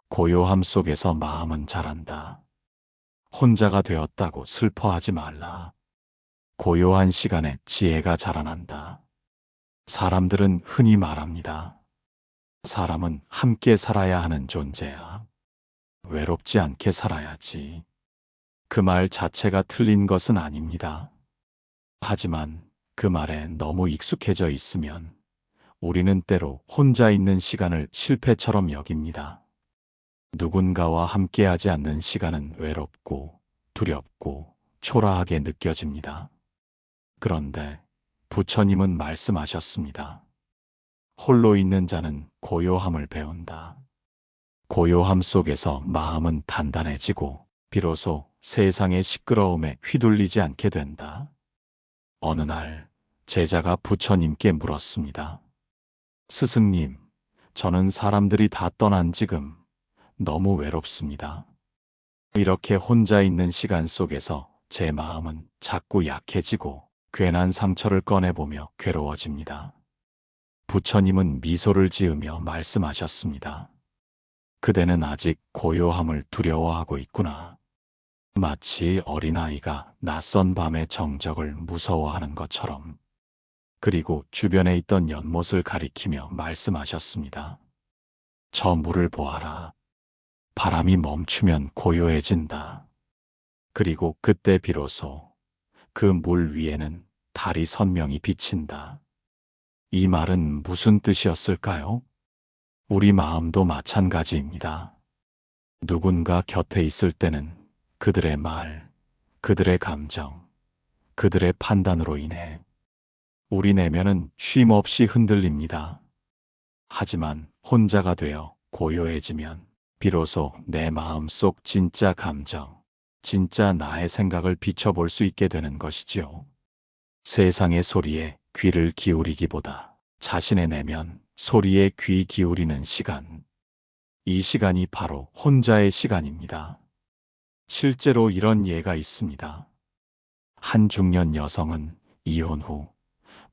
고요함 속에서 마음은 자란다. 혼자가 되었다고 슬퍼하지 말라. 고요한 시간에 지혜가 자라난다. 사람들은 흔히 말합니다. 사람은 함께 살아야 하는 존재야. 외롭지 않게 살아야지. 그 말 자체가 틀린 것은 아닙니다. 하지만 그 말에 너무 익숙해져 있으면 우리는 때로 혼자 있는 시간을 실패처럼 여깁니다. 누군가와 함께하지 않는 시간은 외롭고 두렵고 초라하게 느껴집니다. 그런데 부처님은 말씀하셨습니다. 홀로 있는 자는 고요함을 배운다. 고요함 속에서 마음은 단단해지고 비로소 세상의 시끄러움에 휘둘리지 않게 된다. 어느 날 제자가 부처님께 물었습니다. 스승님, 저는 사람들이 다 떠난 지금 너무 외롭습니다. 이렇게 혼자 있는 시간 속에서 제 마음은 자꾸 약해지고 괜한 상처를 꺼내보며 괴로워집니다. 부처님은 미소를 지으며 말씀하셨습니다. 그대는 아직 고요함을 두려워하고 있구나. 마치 어린아이가 낯선 밤의 정적을 무서워하는 것처럼. 그리고 주변에 있던 연못을 가리키며 말씀하셨습니다. 저 물을 보아라. 바람이 멈추면 고요해진다. 그리고 그때 비로소 그 물 위에는 달이 선명히 비친다. 이 말은 무슨 뜻이었을까요? 우리 마음도 마찬가지입니다. 누군가 곁에 있을 때는 그들의 말, 그들의 감정, 그들의 판단으로 인해 우리 내면은 쉼 없이 흔들립니다. 하지만 혼자가 되어 고요해지면 비로소 내 마음속 진짜 감정, 진짜 나의 생각을 비춰볼 수 있게 되는 것이지요. 세상의 소리에 귀를 기울이기보다 자신의 내면 소리에 귀 기울이는 시간. 이 시간이 바로 혼자의 시간입니다. 실제로 이런 예가 있습니다. 한 중년 여성은 이혼 후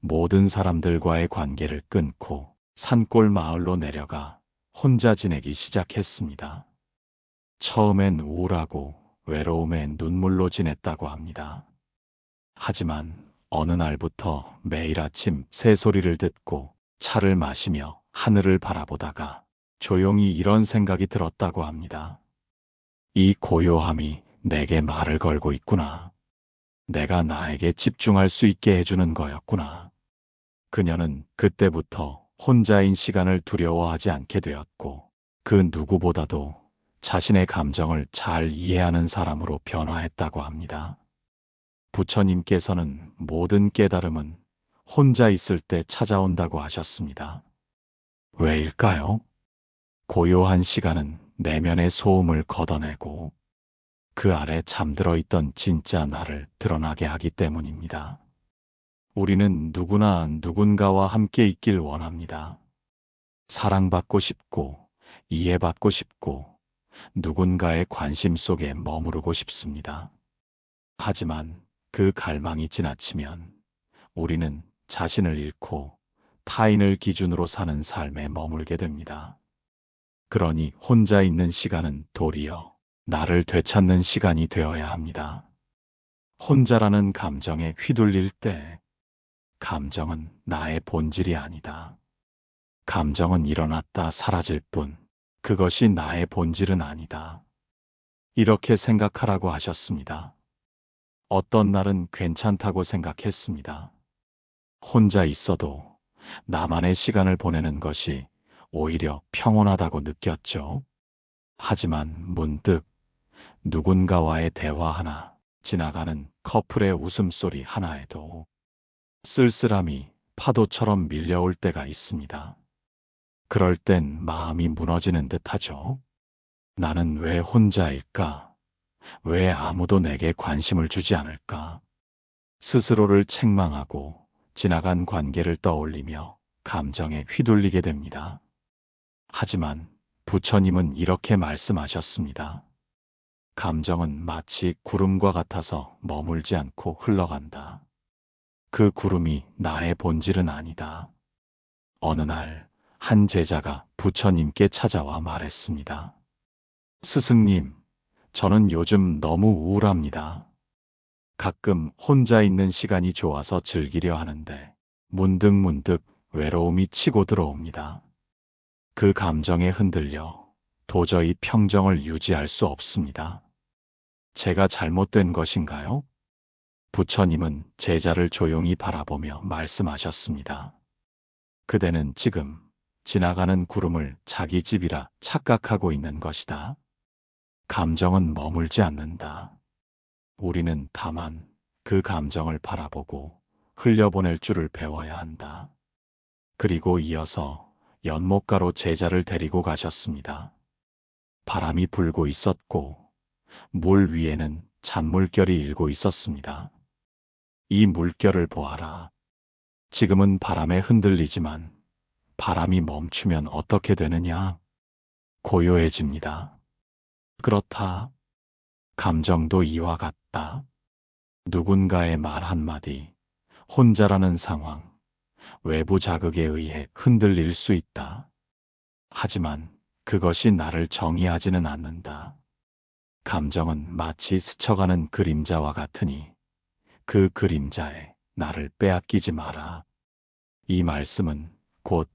모든 사람들과의 관계를 끊고 산골 마을로 내려가 혼자 지내기 시작했습니다. 처음엔 우울하고 외로움에 눈물로 지냈다고 합니다. 하지만 어느 날부터 매일 아침 새소리를 듣고 차를 마시며 하늘을 바라보다가 조용히 이런 생각이 들었다고 합니다. 이 고요함이 내게 말을 걸고 있구나. 내가 나에게 집중할 수 있게 해주는 거였구나. 그녀는 그때부터 혼자인 시간을 두려워하지 않게 되었고 그 누구보다도 자신의 감정을 잘 이해하는 사람으로 변화했다고 합니다. 부처님께서는 모든 깨달음은 혼자 있을 때 찾아온다고 하셨습니다. 왜일까요? 고요한 시간은 내면의 소음을 걷어내고 그 아래 잠들어 있던 진짜 나를 드러나게 하기 때문입니다. 우리는 누구나 누군가와 함께 있길 원합니다. 사랑받고 싶고 이해받고 싶고 누군가의 관심 속에 머무르고 싶습니다. 하지만 그 갈망이 지나치면 우리는 자신을 잃고 타인을 기준으로 사는 삶에 머물게 됩니다. 그러니 혼자 있는 시간은 도리어 나를 되찾는 시간이 되어야 합니다. 혼자라는 감정에 휘둘릴 때 감정은 나의 본질이 아니다. 감정은 일어났다 사라질 뿐 그것이 나의 본질은 아니다. 이렇게 생각하라고 하셨습니다. 어떤 날은 괜찮다고 생각했습니다. 혼자 있어도 나만의 시간을 보내는 것이 오히려 평온하다고 느꼈죠. 하지만 문득 누군가와의 대화 하나, 지나가는 커플의 웃음소리 하나에도 쓸쓸함이 파도처럼 밀려올 때가 있습니다. 그럴 땐 마음이 무너지는 듯하죠. 나는 왜 혼자일까? 왜 아무도 내게 관심을 주지 않을까? 스스로를 책망하고 지나간 관계를 떠올리며 감정에 휘둘리게 됩니다. 하지만 부처님은 이렇게 말씀하셨습니다. 감정은 마치 구름과 같아서 머물지 않고 흘러간다. 그 구름이 나의 본질은 아니다. 어느 날 한 제자가 부처님께 찾아와 말했습니다. 스승님, 저는 요즘 너무 우울합니다. 가끔 혼자 있는 시간이 좋아서 즐기려 하는데 문득문득 외로움이 치고 들어옵니다. 그 감정에 흔들려 도저히 평정을 유지할 수 없습니다. 제가 잘못된 것인가요? 부처님은 제자를 조용히 바라보며 말씀하셨습니다. 그대는 지금 지나가는 구름을 자기 집이라 착각하고 있는 것이다. 감정은 머물지 않는다. 우리는 다만 그 감정을 바라보고 흘려보낼 줄을 배워야 한다. 그리고 이어서 연못가로 제자를 데리고 가셨습니다. 바람이 불고 있었고 물 위에는 잔물결이 일고 있었습니다. 이 물결을 보아라. 지금은 바람에 흔들리지만 바람이 멈추면 어떻게 되느냐? 고요해집니다. 그렇다. 감정도 이와 같다. 누군가의 말 한마디, 혼자라는 상황, 외부 자극에 의해 흔들릴 수 있다. 하지만 그것이 나를 정의하지는 않는다. 감정은 마치 스쳐가는 그림자와 같으니 그 그림자에 나를 빼앗기지 마라. 이 말씀은 곧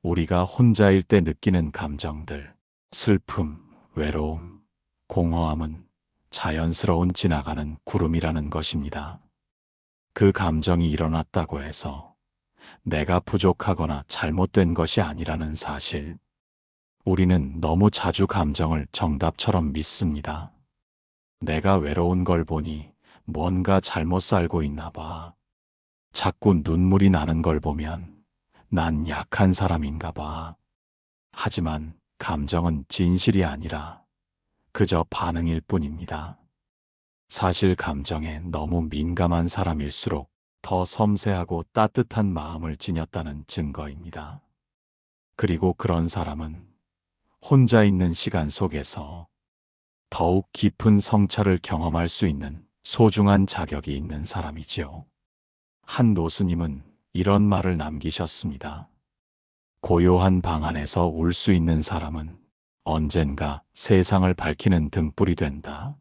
우리가 혼자일 때 느끼는 감정들, 슬픔, 외로움, 공허함은 자연스러운 지나가는 구름이라는 것입니다. 그 감정이 일어났다고 해서 내가 부족하거나 잘못된 것이 아니라는 사실. 우리는 너무 자주 감정을 정답처럼 믿습니다. 내가 외로운 걸 보니 뭔가 잘못 살고 있나 봐. 자꾸 눈물이 나는 걸 보면 난 약한 사람인가 봐. 하지만 감정은 진실이 아니라 그저 반응일 뿐입니다. 사실 감정에 너무 민감한 사람일수록 더 섬세하고 따뜻한 마음을 지녔다는 증거입니다. 그리고 그런 사람은 혼자 있는 시간 속에서 더욱 깊은 성찰을 경험할 수 있는 소중한 자격이 있는 사람이지요. 한 노스님은 이런 말을 남기셨습니다. 고요한 방 안에서 울 수 있는 사람은 언젠가 세상을 밝히는 등불이 된다.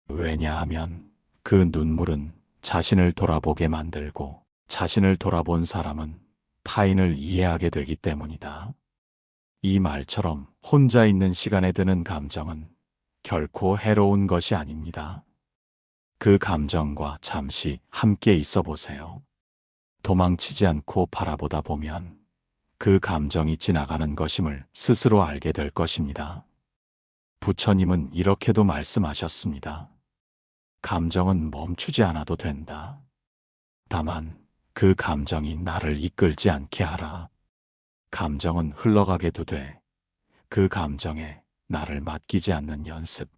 왜냐하면 그 눈물은 자신을 돌아보게 만들고 자신을 돌아본 사람은 타인을 이해하게 되기 때문이다. 이 말처럼 혼자 있는 시간에 드는 감정은 결코 해로운 것이 아닙니다. 그 감정과 잠시 함께 있어 보세요. 도망치지 않고 바라보다 보면 그 감정이 지나가는 것임을 스스로 알게 될 것입니다. 부처님은 이렇게도 말씀하셨습니다. 감정은 멈추지 않아도 된다. 다만 그 감정이 나를 이끌지 않게 하라. 감정은 흘러가게 두되 그 감정에 나를 맡기지 않는 연습.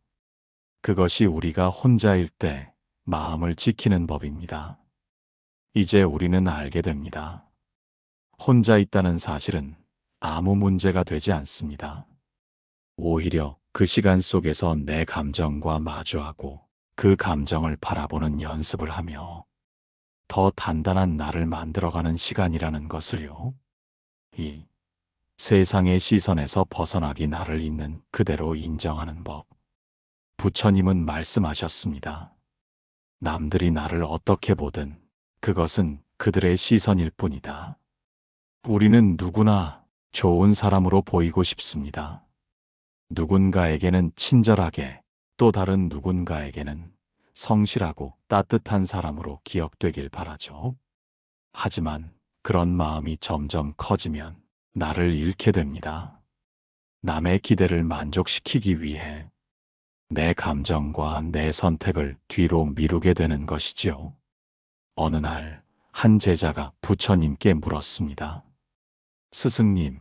그것이 우리가 혼자일 때 마음을 지키는 법입니다. 이제 우리는 알게 됩니다. 혼자 있다는 사실은 아무 문제가 되지 않습니다. 오히려 그 시간 속에서 내 감정과 마주하고 그 감정을 바라보는 연습을 하며 더 단단한 나를 만들어가는 시간이라는 것을요. 이 세상의 시선에서 벗어나기 나를 있는 그대로 인정하는 법. 부처님은 말씀하셨습니다. 남들이 나를 어떻게 보든 그것은 그들의 시선일 뿐이다. 우리는 누구나 좋은 사람으로 보이고 싶습니다. 누군가에게는 친절하게, 또 다른 누군가에게는 성실하고 따뜻한 사람으로 기억되길 바라죠. 하지만 그런 마음이 점점 커지면 나를 잃게 됩니다. 남의 기대를 만족시키기 위해 내 감정과 내 선택을 뒤로 미루게 되는 것이지요. 어느 날 한 제자가 부처님께 물었습니다. 스승님,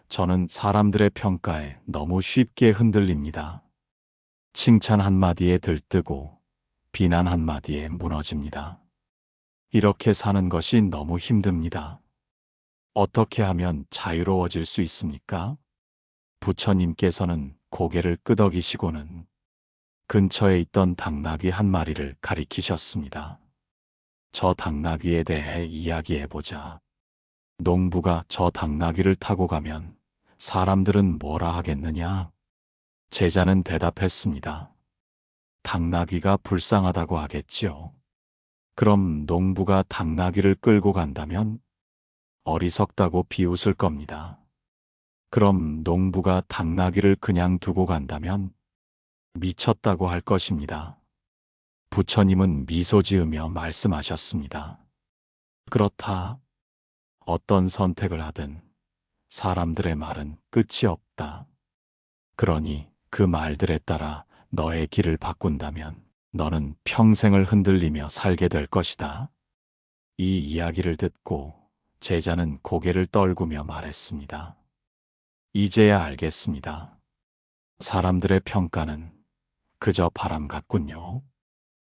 저는 사람들의 평가에 너무 쉽게 흔들립니다. 칭찬 한마디에 들뜨고 비난 한마디에 무너집니다. 이렇게 사는 것이 너무 힘듭니다. 어떻게 하면 자유로워질 수 있습니까? 부처님께서는 고개를 끄덕이시고는 근처에 있던 당나귀 한 마리를 가리키셨습니다. 저 당나귀에 대해 이야기해보자. 농부가 저 당나귀를 타고 가면 사람들은 뭐라 하겠느냐? 제자는 대답했습니다. 당나귀가 불쌍하다고 하겠지요. 그럼 농부가 당나귀를 끌고 간다면 어리석다고 비웃을 겁니다. 그럼 농부가 당나귀를 그냥 두고 간다면 미쳤다고 할 것입니다. 부처님은 미소 지으며 말씀하셨습니다. 그렇다. 어떤 선택을 하든 사람들의 말은 끝이 없다. 그러니 그 말들에 따라 너의 길을 바꾼다면 너는 평생을 흔들리며 살게 될 것이다. 이 이야기를 듣고 제자는 고개를 떨구며 말했습니다. 이제야 알겠습니다. 사람들의 평가는 그저 바람 같군요.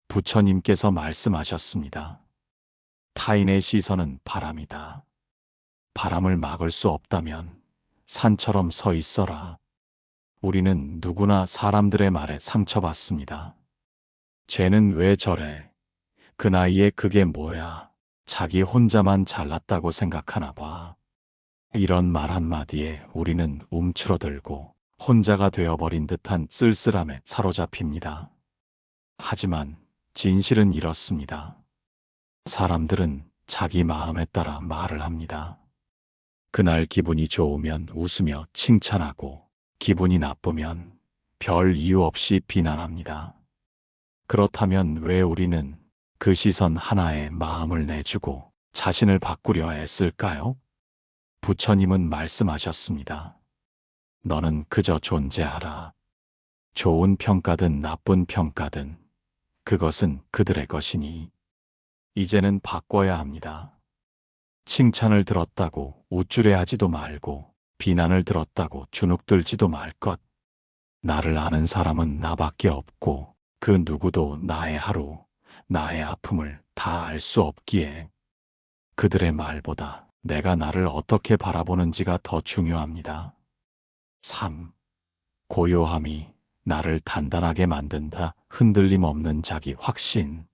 부처님께서 말씀하셨습니다. 타인의 시선은 바람이다. 바람을 막을 수 없다면 산처럼 서 있어라. 우리는 누구나 사람들의 말에 상처받습니다. 쟤는 왜 저래? 그 나이에 그게 뭐야? 자기 혼자만 잘났다고 생각하나 봐. 이런 말 한마디에 우리는 움츠러들고 혼자가 되어버린 듯한 쓸쓸함에 사로잡힙니다. 하지만 진실은 이렇습니다. 사람들은 자기 마음에 따라 말을 합니다. 그날 기분이 좋으면 웃으며 칭찬하고 기분이 나쁘면 별 이유 없이 비난합니다. 그렇다면 왜 우리는 그 시선 하나에 마음을 내주고 자신을 바꾸려 애쓸까요? 부처님은 말씀하셨습니다. 너는 그저 존재하라. 좋은 평가든 나쁜 평가든 그것은 그들의 것이니 이제는 바꿔야 합니다. 칭찬을 들었다고 우쭐해하지도 말고 비난을 들었다고 주눅들지도 말 것. 나를 아는 사람은 나밖에 없고 그 누구도 나의 하루, 나의 아픔을 다 알 수 없기에 그들의 말보다 내가 나를 어떻게 바라보는지가 더 중요합니다. 3. 고요함이 나를 단단하게 만든다. 흔들림 없는 자기 확신.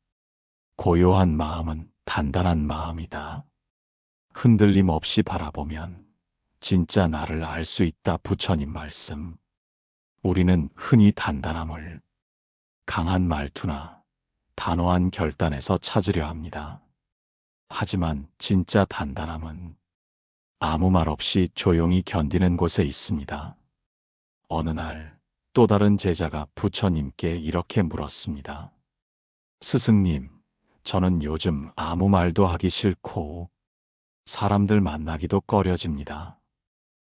고요한 마음은 단단한 마음이다. 흔들림 없이 바라보면 진짜 나를 알 수 있다. 부처님 말씀. 우리는 흔히 단단함을 강한 말투나 단호한 결단에서 찾으려 합니다. 하지만 진짜 단단함은 아무 말 없이 조용히 견디는 곳에 있습니다. 어느 날 또 다른 제자가 부처님께 이렇게 물었습니다. 스승님, 저는 요즘 아무 말도 하기 싫고 사람들 만나기도 꺼려집니다.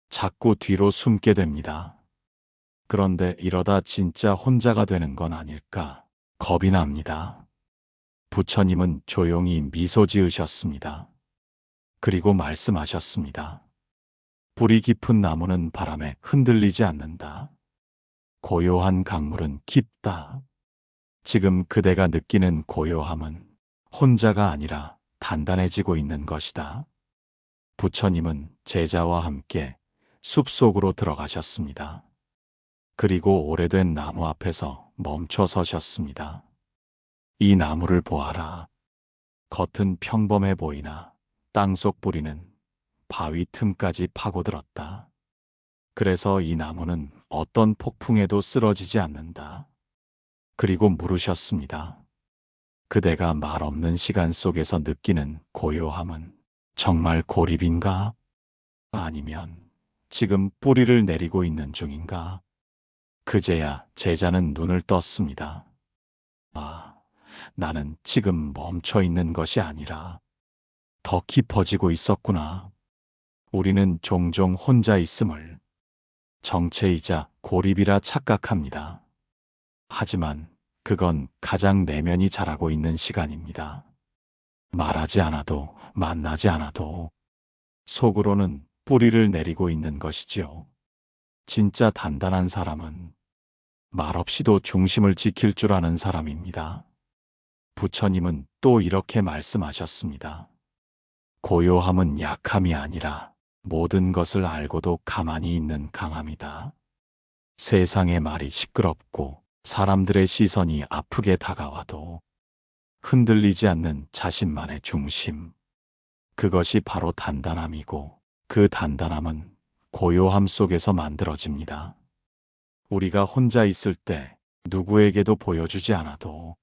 자꾸 뒤로 숨게 됩니다. 그런데 이러다 진짜 혼자가 되는 건 아닐까 겁이 납니다. 부처님은 조용히 미소 지으셨습니다. 그리고 말씀하셨습니다. 뿌리 깊은 나무는 바람에 흔들리지 않는다. 고요한 강물은 깊다. 지금 그대가 느끼는 고요함은 혼자가 아니라 단단해지고 있는 것이다. 부처님은 제자와 함께 숲속으로 들어가셨습니다. 그리고 오래된 나무 앞에서 멈춰 서셨습니다. 이 나무를 보아라. 겉은 평범해 보이나 땅속 뿌리는 바위 틈까지 파고들었다. 그래서 이 나무는 어떤 폭풍에도 쓰러지지 않는다. 그리고 물으셨습니다. 그대가 말 없는 시간 속에서 느끼는 고요함은 정말 고립인가? 아니면 지금 뿌리를 내리고 있는 중인가? 그제야 제자는 눈을 떴습니다. 아, 나는 지금 멈춰 있는 것이 아니라 더 깊어지고 있었구나. 우리는 종종 혼자 있음을 정체이자 고립이라 착각합니다. 하지만 그건 가장 내면이 자라고 있는 시간입니다. 말하지 않아도 만나지 않아도 속으로는 뿌리를 내리고 있는 것이지요. 진짜 단단한 사람은 말없이도 중심을 지킬 줄 아는 사람입니다. 부처님은 또 이렇게 말씀하셨습니다. 고요함은 약함이 아니라 모든 것을 알고도 가만히 있는 강함이다. 세상의 말이 시끄럽고 사람들의 시선이 아프게 다가와도 흔들리지 않는 자신만의 중심. 그것이 바로 단단함이고 그 단단함은 고요함 속에서 만들어집니다. 우리가 혼자 있을 때 누구에게도 보여주지 않아도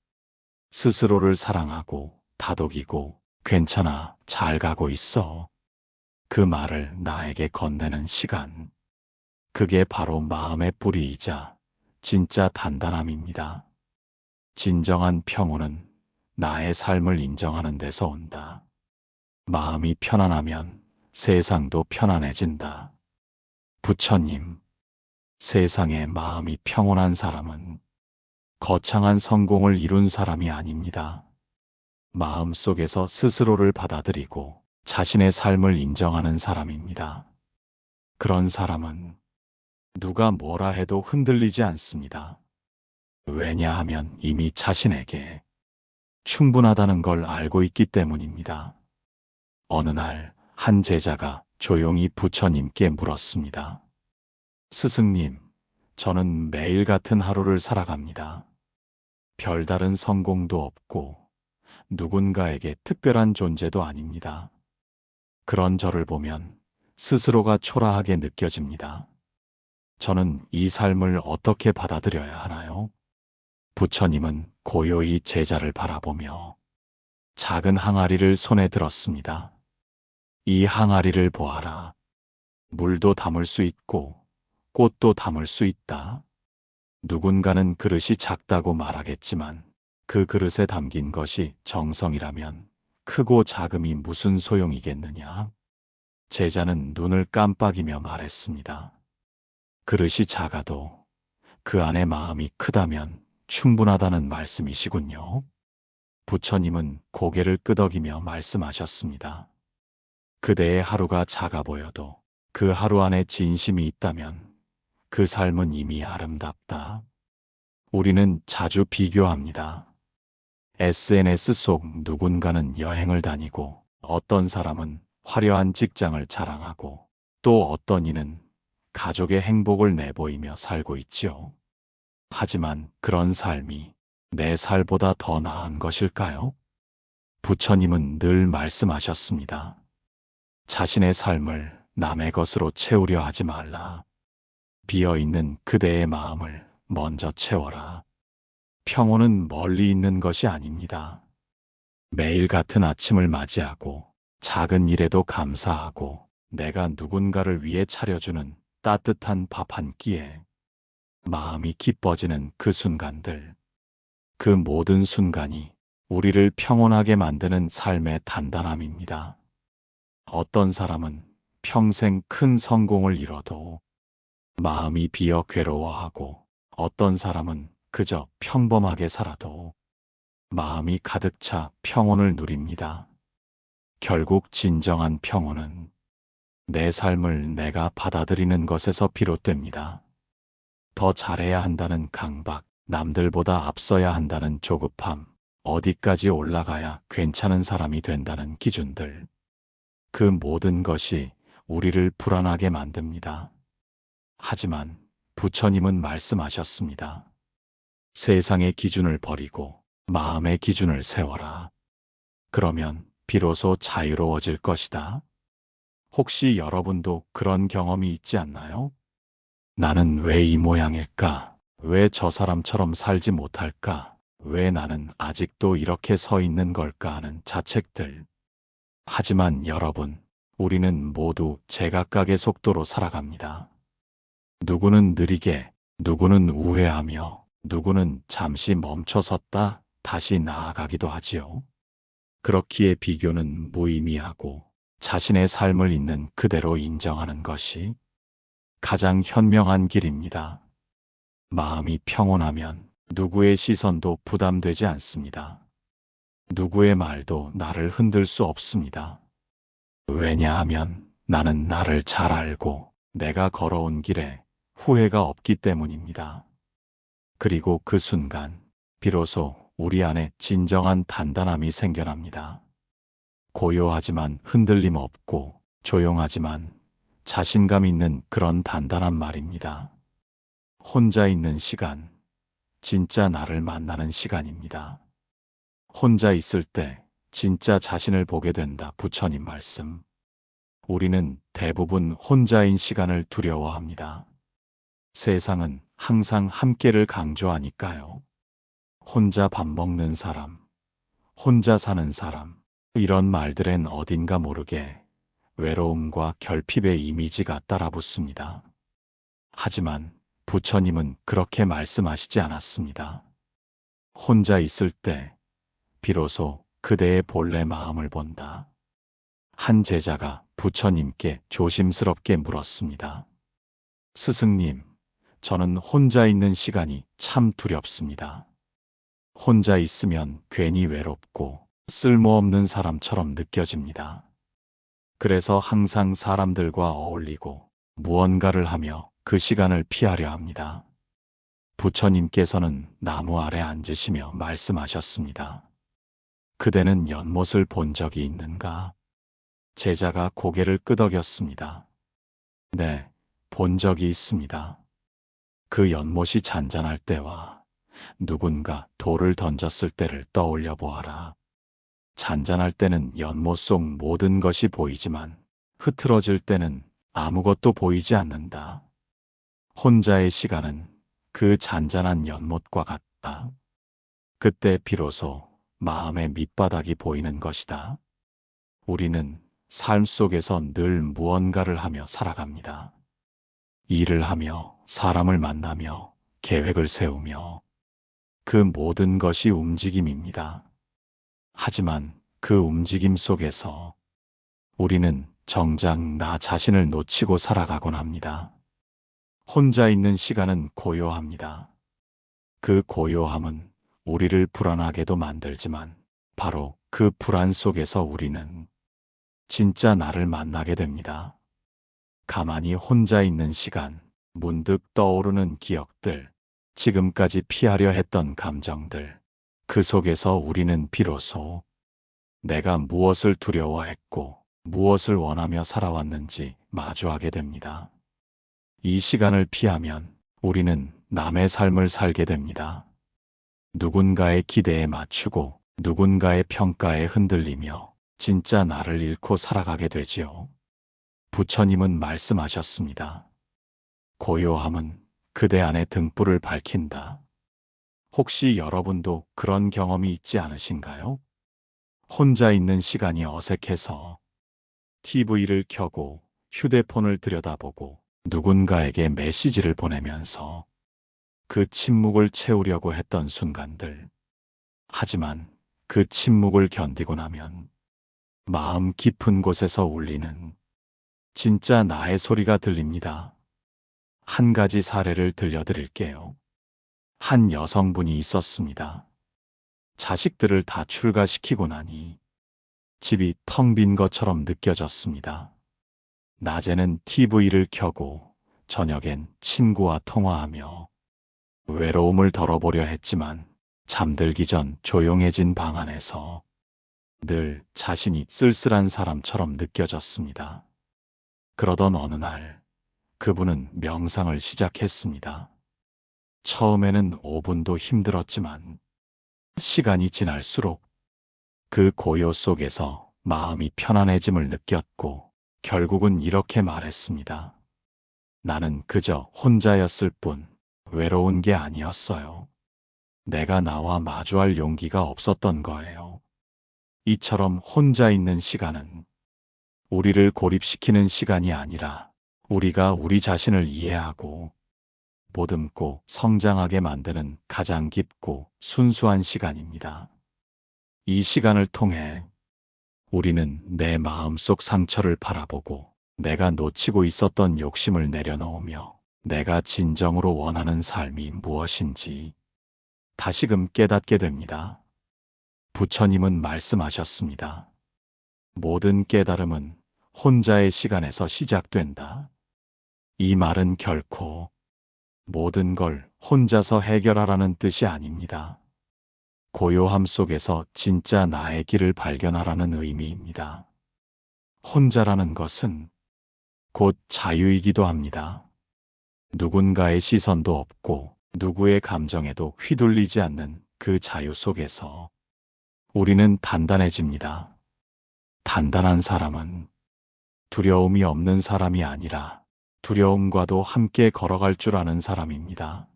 스스로를 사랑하고 다독이고 괜찮아, 잘 가고 있어. 그 말을 나에게 건네는 시간. 그게 바로 마음의 뿌리이자 진짜 단단함입니다. 진정한 평온은 나의 삶을 인정하는 데서 온다. 마음이 편안하면 세상도 편안해진다. 부처님, 세상에 마음이 평온한 사람은 거창한 성공을 이룬 사람이 아닙니다. 마음속에서 스스로를 받아들이고 자신의 삶을 인정하는 사람입니다. 그런 사람은 누가 뭐라 해도 흔들리지 않습니다. 왜냐하면 이미 자신에게 충분하다는 걸 알고 있기 때문입니다. 어느 날 한 제자가 조용히 부처님께 물었습니다. 스승님, 저는 매일 같은 하루를 살아갑니다. 별다른 성공도 없고 누군가에게 특별한 존재도 아닙니다. 그런 저를 보면 스스로가 초라하게 느껴집니다. 저는 이 삶을 어떻게 받아들여야 하나요? 부처님은 고요히 제자를 바라보며 작은 항아리를 손에 들었습니다. 이 항아리를 보아라. 물도 담을 수 있고 꽃도 담을 수 있다. 누군가는 그릇이 작다고 말하겠지만 그 그릇에 담긴 것이 정성이라면 크고 작음이 무슨 소용이겠느냐? 제자는 눈을 깜빡이며 말했습니다. 그릇이 작아도 그 안에 마음이 크다면 충분하다는 말씀이시군요. 부처님은 고개를 끄덕이며 말씀하셨습니다. 그대의 하루가 작아 보여도 그 하루 안에 진심이 있다면 그 삶은 이미 아름답다. 우리는 자주 비교합니다. SNS 속 누군가는 여행을 다니고 어떤 사람은 화려한 직장을 자랑하고 또 어떤 이는 가족의 행복을 내보이며 살고 있지요. 하지만 그런 삶이 내 삶보다 더 나은 것일까요? 부처님은 늘 말씀하셨습니다. 자신의 삶을 남의 것으로 채우려 하지 말라. 비어있는 그대의 마음을 먼저 채워라. 평온은 멀리 있는 것이 아닙니다. 매일 같은 아침을 맞이하고 작은 일에도 감사하고 내가 누군가를 위해 차려주는 따뜻한 밥 한 끼에 마음이 기뻐지는 그 순간들, 그 모든 순간이 우리를 평온하게 만드는 삶의 단단함입니다. 어떤 사람은 평생 큰 성공을 이뤄도 마음이 비어 괴로워하고 어떤 사람은 그저 평범하게 살아도 마음이 가득 차 평온을 누립니다. 결국 진정한 평온은 내 삶을 내가 받아들이는 것에서 비롯됩니다. 더 잘해야 한다는 강박, 남들보다 앞서야 한다는 조급함, 어디까지 올라가야 괜찮은 사람이 된다는 기준들. 그 모든 것이 우리를 불안하게 만듭니다. 하지만 부처님은 말씀하셨습니다. 세상의 기준을 버리고 마음의 기준을 세워라. 그러면 비로소 자유로워질 것이다. 혹시 여러분도 그런 경험이 있지 않나요? 나는 왜 이 모양일까? 왜 저 사람처럼 살지 못할까? 왜 나는 아직도 이렇게 서 있는 걸까 하는 자책들. 하지만 여러분, 우리는 모두 제각각의 속도로 살아갑니다. 누구는 느리게, 누구는 우회하며, 누구는 잠시 멈춰섰다 다시 나아가기도 하지요. 그렇기에 비교는 무의미하고 자신의 삶을 있는 그대로 인정하는 것이 가장 현명한 길입니다. 마음이 평온하면 누구의 시선도 부담되지 않습니다. 누구의 말도 나를 흔들 수 없습니다. 왜냐하면 나는 나를 잘 알고 내가 걸어온 길에 후회가 없기 때문입니다. 그리고 그 순간 비로소 우리 안에 진정한 단단함이 생겨납니다. 고요하지만 흔들림 없고 조용하지만 자신감 있는 그런 단단한 말입니다. 혼자 있는 시간, 진짜 나를 만나는 시간입니다. 혼자 있을 때 진짜 자신을 보게 된다. 부처님 말씀. 우리는 대부분 혼자인 시간을 두려워합니다. 세상은 항상 함께를 강조하니까요. 혼자 밥 먹는 사람, 혼자 사는 사람, 이런 말들엔 어딘가 모르게 외로움과 결핍의 이미지가 따라붙습니다. 하지만 부처님은 그렇게 말씀하시지 않았습니다. 혼자 있을 때 비로소 그대의 본래 마음을 본다. 한 제자가 부처님께 조심스럽게 물었습니다. 스승님, 저는 혼자 있는 시간이 참 두렵습니다. 혼자 있으면 괜히 외롭고 쓸모없는 사람처럼 느껴집니다. 그래서 항상 사람들과 어울리고 무언가를 하며 그 시간을 피하려 합니다. 부처님께서는 나무 아래 앉으시며 말씀하셨습니다. 그대는 연못을 본 적이 있는가? 제자가 고개를 끄덕였습니다. 네, 본 적이 있습니다. 그 연못이 잔잔할 때와 누군가 돌을 던졌을 때를 떠올려 보아라. 잔잔할 때는 연못 속 모든 것이 보이지만 흐트러질 때는 아무것도 보이지 않는다. 혼자의 시간은 그 잔잔한 연못과 같다. 그때 비로소 마음의 밑바닥이 보이는 것이다. 우리는 삶 속에서 늘 무언가를 하며 살아갑니다. 일을 하며 사람을 만나며 계획을 세우며 그 모든 것이 움직임입니다. 하지만 그 움직임 속에서 우리는 정작 나 자신을 놓치고 살아가곤 합니다. 혼자 있는 시간은 고요합니다. 그 고요함은 우리를 불안하게도 만들지만 바로 그 불안 속에서 우리는 진짜 나를 만나게 됩니다. 가만히 혼자 있는 시간, 문득 떠오르는 기억들, 지금까지 피하려 했던 감정들, 그 속에서 우리는 비로소 내가 무엇을 두려워했고 무엇을 원하며 살아왔는지 마주하게 됩니다. 이 시간을 피하면 우리는 남의 삶을 살게 됩니다. 누군가의 기대에 맞추고 누군가의 평가에 흔들리며 진짜 나를 잃고 살아가게 되지요. 부처님은 말씀하셨습니다. 고요함은 그대 안의 등불을 밝힌다. 혹시 여러분도 그런 경험이 있지 않으신가요? 혼자 있는 시간이 어색해서 TV를 켜고 휴대폰을 들여다보고 누군가에게 메시지를 보내면서 그 침묵을 채우려고 했던 순간들. 하지만 그 침묵을 견디고 나면 마음 깊은 곳에서 울리는 진짜 나의 소리가 들립니다. 한 가지 사례를 들려드릴게요. 한 여성분이 있었습니다. 자식들을 다 출가시키고 나니 집이 텅 빈 것처럼 느껴졌습니다. 낮에는 TV를 켜고 저녁엔 친구와 통화하며 외로움을 덜어보려 했지만 잠들기 전 조용해진 방 안에서 늘 자신이 쓸쓸한 사람처럼 느껴졌습니다. 그러던 어느 날 그분은 명상을 시작했습니다. 처음에는 5분도 힘들었지만 시간이 지날수록 그 고요 속에서 마음이 편안해짐을 느꼈고 결국은 이렇게 말했습니다. 나는 그저 혼자였을 뿐 외로운 게 아니었어요. 내가 나와 마주할 용기가 없었던 거예요. 이처럼 혼자 있는 시간은 우리를 고립시키는 시간이 아니라 우리가 우리 자신을 이해하고 보듬고 성장하게 만드는 가장 깊고 순수한 시간입니다. 이 시간을 통해 우리는 내 마음속 상처를 바라보고 내가 놓치고 있었던 욕심을 내려놓으며 내가 진정으로 원하는 삶이 무엇인지 다시금 깨닫게 됩니다. 부처님은 말씀하셨습니다. 모든 깨달음은 혼자의 시간에서 시작된다. 이 말은 결코 모든 걸 혼자서 해결하라는 뜻이 아닙니다. 고요함 속에서 진짜 나의 길을 발견하라는 의미입니다. 혼자라는 것은 곧 자유이기도 합니다. 누군가의 시선도 없고 누구의 감정에도 휘둘리지 않는 그 자유 속에서 우리는 단단해집니다. 단단한 사람은 두려움이 없는 사람이 아니라 두려움과도 함께 걸어갈 줄 아는 사람입니다.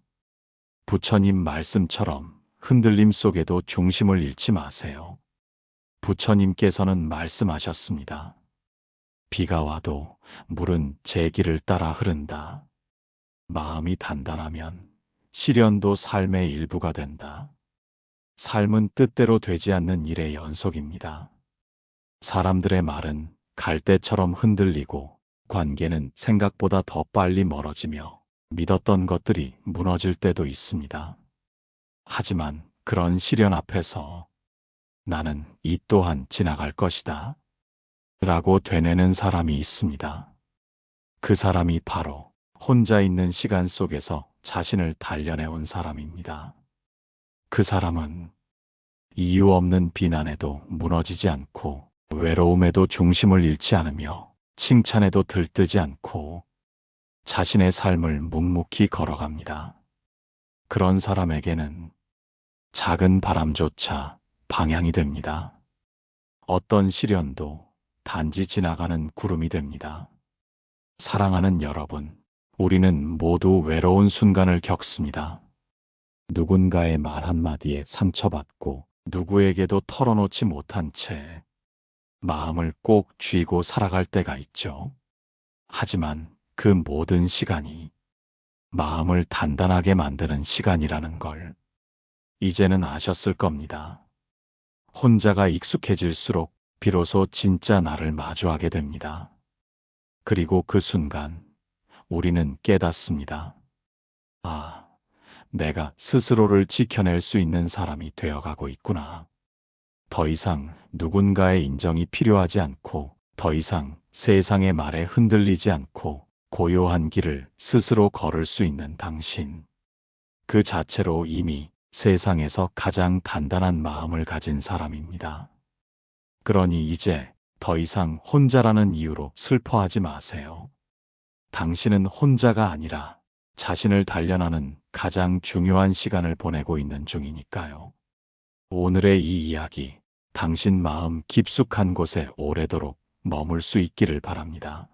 부처님 말씀처럼 흔들림 속에도 중심을 잃지 마세요. 부처님께서는 말씀하셨습니다. 비가 와도 물은 제 길을 따라 흐른다. 마음이 단단하면 시련도 삶의 일부가 된다. 삶은 뜻대로 되지 않는 일의 연속입니다. 사람들의 말은 갈대처럼 흔들리고 관계는 생각보다 더 빨리 멀어지며 믿었던 것들이 무너질 때도 있습니다. 하지만 그런 시련 앞에서 나는 이 또한 지나갈 것이다 라고 되뇌는 사람이 있습니다. 그 사람이 바로 혼자 있는 시간 속에서 자신을 단련해온 사람입니다. 그 사람은 이유 없는 비난에도 무너지지 않고 외로움에도 중심을 잃지 않으며 칭찬에도 들뜨지 않고 자신의 삶을 묵묵히 걸어갑니다. 그런 사람에게는 작은 바람조차 방향이 됩니다. 어떤 시련도 단지 지나가는 구름이 됩니다. 사랑하는 여러분, 우리는 모두 외로운 순간을 겪습니다. 누군가의 말 한마디에 상처받고 누구에게도 털어놓지 못한 채 마음을 꼭 쥐고 살아갈 때가 있죠. 하지만 그 모든 시간이 마음을 단단하게 만드는 시간이라는 걸 이제는 아셨을 겁니다. 혼자가 익숙해질수록 비로소 진짜 나를 마주하게 됩니다. 그리고 그 순간 우리는 깨닫습니다. 아, 내가 스스로를 지켜낼 수 있는 사람이 되어가고 있구나. 더 이상 누군가의 인정이 필요하지 않고 더 이상 세상의 말에 흔들리지 않고 고요한 길을 스스로 걸을 수 있는 당신. 그 자체로 이미 세상에서 가장 단단한 마음을 가진 사람입니다. 그러니 이제 더 이상 혼자라는 이유로 슬퍼하지 마세요. 당신은 혼자가 아니라 자신을 단련하는 가장 중요한 시간을 보내고 있는 중이니까요. 오늘의 이 이야기, 당신 마음 깊숙한 곳에 오래도록 머물 수 있기를 바랍니다.